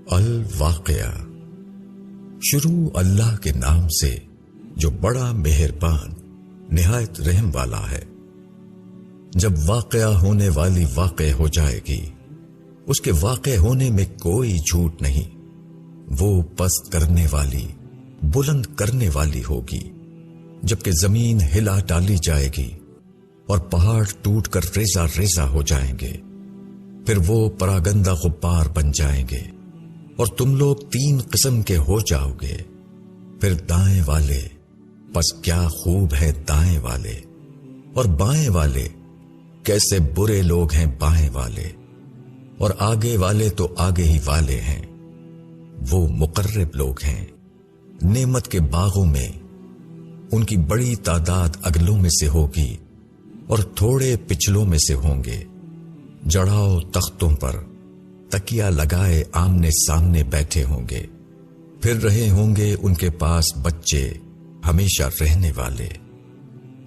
الواقعہ۔ شروع اللہ کے نام سے جو بڑا مہربان نہایت رحم والا ہے۔ جب واقعہ ہونے والی واقع ہو جائے گی، اس کے واقع ہونے میں کوئی جھوٹ نہیں۔ وہ پست کرنے والی بلند کرنے والی ہوگی، جبکہ زمین ہلا ڈالی جائے گی اور پہاڑ ٹوٹ کر ریزہ ریزہ ہو جائیں گے، پھر وہ پراگندہ غبار بن جائیں گے اور تم لوگ 3 قسم کے ہو جاؤ گے۔ پھر دائیں والے، پس کیا خوب ہیں دائیں والے، اور بائیں والے، کیسے برے لوگ ہیں بائیں والے، اور آگے والے تو آگے ہی والے ہیں۔ وہ مقرب لوگ ہیں نعمت کے باغوں میں، ان کی بڑی تعداد اگلوں میں سے ہوگی اور تھوڑے پچھلوں میں سے ہوں گے۔ جڑاؤ تختوں پر تکیا لگائے آمنے سامنے بیٹھے ہوں گے، پھر رہے ہوں گے ان کے پاس بچے ہمیشہ رہنے والے۔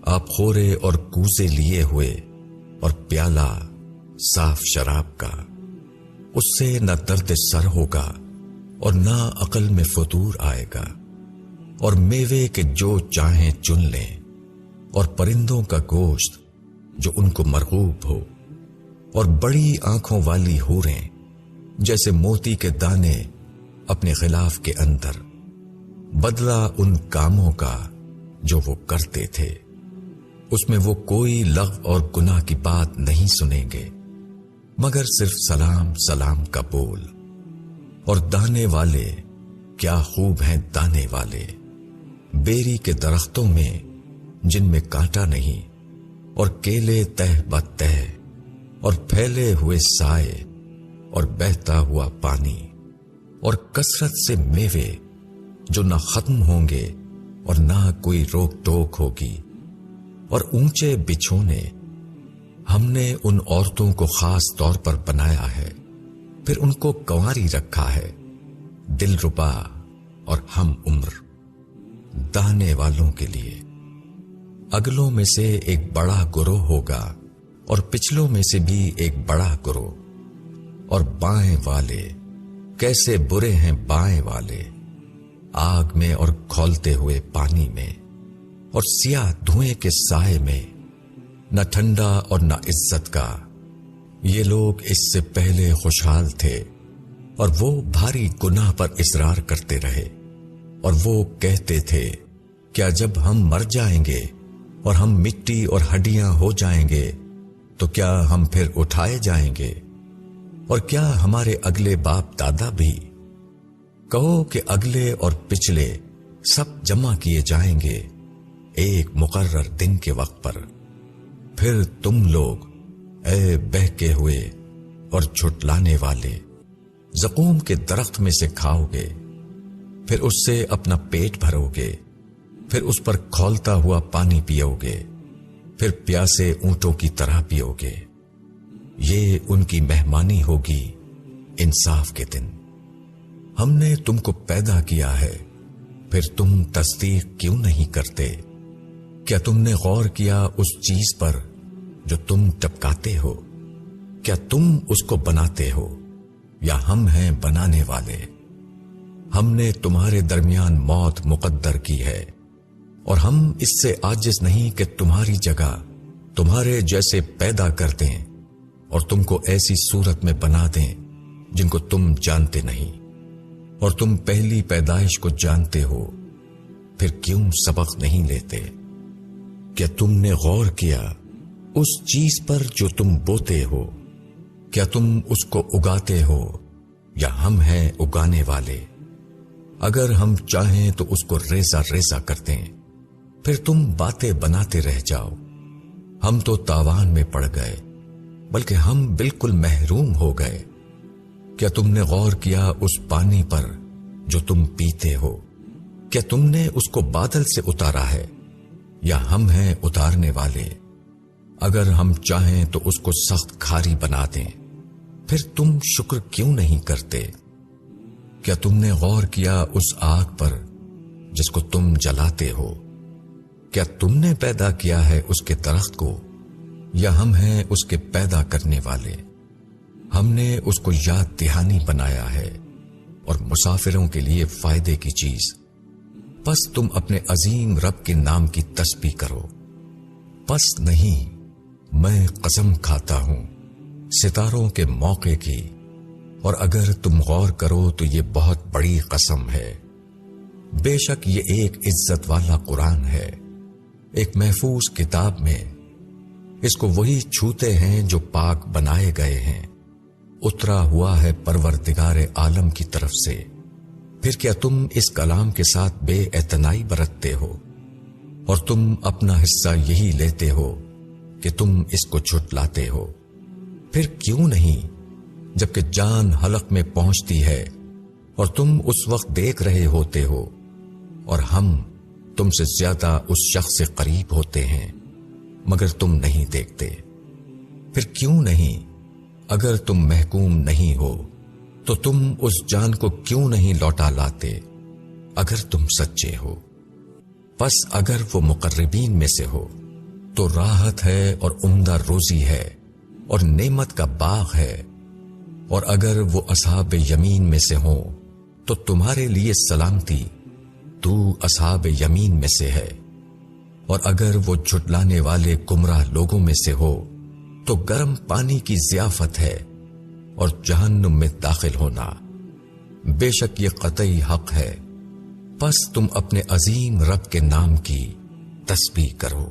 آپ خورے اور کوزے لیے ہوئے اور پیالہ صاف شراب کا، اس سے نہ درد سر ہوگا اور نہ عقل میں فطور آئے گا، اور میوے کے جو چاہیں چن لیں، اور پرندوں کا گوشت جو ان کو مرغوب ہو، اور بڑی آنکھوں والی حوریں جیسے موتی کے دانے اپنے غلاف کے اندر، بدلہ ان کاموں کا جو وہ کرتے تھے۔ اس میں وہ کوئی لغو اور گناہ کی بات نہیں سنیں گے، مگر صرف سلام سلام کا بول۔ اور دانے والے، کیا خوب ہیں دانے والے، بیری کے درختوں میں جن میں کانٹا نہیں، اور کیلے تہ بتہ، اور پھیلے ہوئے سائے، اور بہتا ہوا پانی، اور کثرت سے میوے جو نہ ختم ہوں گے اور نہ کوئی روک ٹوک ہوگی، اور اونچے بچھونے۔ ہم نے ان عورتوں کو خاص طور پر بنایا ہے، پھر ان کو کنواری رکھا ہے، دل ربا اور ہم عمر، دانے والوں کے لیے۔ اگلوں میں سے ایک بڑا گروہ ہوگا اور پچھلوں میں سے بھی ایک بڑا گروہ۔ اور بائیں والے، کیسے برے ہیں بائیں والے، آگ میں اور کھولتے ہوئے پانی میں، اور سیاہ دھوئیں کے سائے میں، نہ ٹھنڈا اور نہ عزت کا۔ یہ لوگ اس سے پہلے خوشحال تھے، اور وہ بھاری گناہ پر اصرار کرتے رہے، اور وہ کہتے تھے، کیا جب ہم مر جائیں گے اور ہم مٹی اور ہڈیاں ہو جائیں گے تو کیا ہم پھر اٹھائے جائیں گے؟ اور کیا ہمارے اگلے باپ دادا بھی؟ کہو کہ اگلے اور پچھلے سب جمع کیے جائیں گے ایک مقرر دن کے وقت پر۔ پھر تم لوگ، اے بہکے ہوئے اور جھٹلانے والے، زقوم کے درخت میں سے کھاؤ گے، پھر اس سے اپنا پیٹ بھرو گے، پھر اس پر کھولتا ہوا پانی پیو گے، پھر پیاسے اونٹوں کی طرح پیو گے۔ یہ ان کی مہمانی ہوگی انصاف کے دن۔ ہم نے تم کو پیدا کیا ہے، پھر تم تصدیق کیوں نہیں کرتے؟ کیا تم نے غور کیا اس چیز پر جو تم ٹپکاتے ہو؟ کیا تم اس کو بناتے ہو یا ہم ہیں بنانے والے؟ ہم نے تمہارے درمیان موت مقدر کی ہے، اور ہم اس سے عاجز نہیں کہ تمہاری جگہ تمہارے جیسے پیدا کر دیں اور تم کو ایسی صورت میں بنا دیں جن کو تم جانتے نہیں۔ اور تم پہلی پیدائش کو جانتے ہو، پھر کیوں سبق نہیں لیتے؟ کیا تم نے غور کیا اس چیز پر جو تم بوتے ہو؟ کیا تم اس کو اگاتے ہو یا ہم ہیں اگانے والے؟ اگر ہم چاہیں تو اس کو ریزہ ریزہ کر دیں، پھر تم باتیں بناتے رہ جاؤ۔ ہم تو تاوان میں پڑ گئے، بلکہ ہم بالکل محروم ہو گئے۔ کیا تم نے غور کیا اس پانی پر جو تم پیتے ہو؟ کیا تم نے اس کو بادل سے اتارا ہے یا ہم ہیں اتارنے والے؟ اگر ہم چاہیں تو اس کو سخت کھاری بنا دیں، پھر تم شکر کیوں نہیں کرتے؟ کیا تم نے غور کیا اس آگ پر جس کو تم جلاتے ہو؟ کیا تم نے پیدا کیا ہے اس کے درخت کو یا ہم ہیں اس کے پیدا کرنے والے؟ ہم نے اس کو یاد دہانی بنایا ہے، اور مسافروں کے لیے فائدے کی چیز، پس تم اپنے عظیم رب کے نام کی تسبیح کرو۔ پس نہیں، میں قسم کھاتا ہوں ستاروں کے موقع کی، اور اگر تم غور کرو تو یہ بہت بڑی قسم ہے۔ بے شک یہ ایک عزت والا قرآن ہے، ایک محفوظ کتاب میں۔ اس کو وہی چھوتے ہیں جو پاک بنائے گئے ہیں، اترا ہوا ہے پروردگار عالم کی طرف سے۔ پھر کیا تم اس کلام کے ساتھ بے اعتنائی برتتے ہو، اور تم اپنا حصہ یہی لیتے ہو کہ تم اس کو جھٹلاتے ہو؟ پھر کیوں نہیں جبکہ جان حلق میں پہنچتی ہے اور تم اس وقت دیکھ رہے ہوتے ہو، اور ہم تم سے زیادہ اس شخص سے قریب ہوتے ہیں مگر تم نہیں دیکھتے۔ پھر کیوں نہیں، اگر تم محکوم نہیں ہو تو تم اس جان کو کیوں نہیں لوٹا لاتے اگر تم سچے ہو؟ پس اگر وہ مقربین میں سے ہو تو راحت ہے اور عمدہ روزی ہے اور نعمت کا باغ ہے، اور اگر وہ اصحاب یمین میں سے ہوں تو تمہارے لیے سلامتی، تو اصحاب یمین میں سے ہے، اور اگر وہ جھٹلانے والے گمراہ لوگوں میں سے ہو تو گرم پانی کی ضیافت ہے اور جہنم میں داخل ہونا۔ بے شک یہ قطعی حق ہے، پس تم اپنے عظیم رب کے نام کی تسبیح کرو۔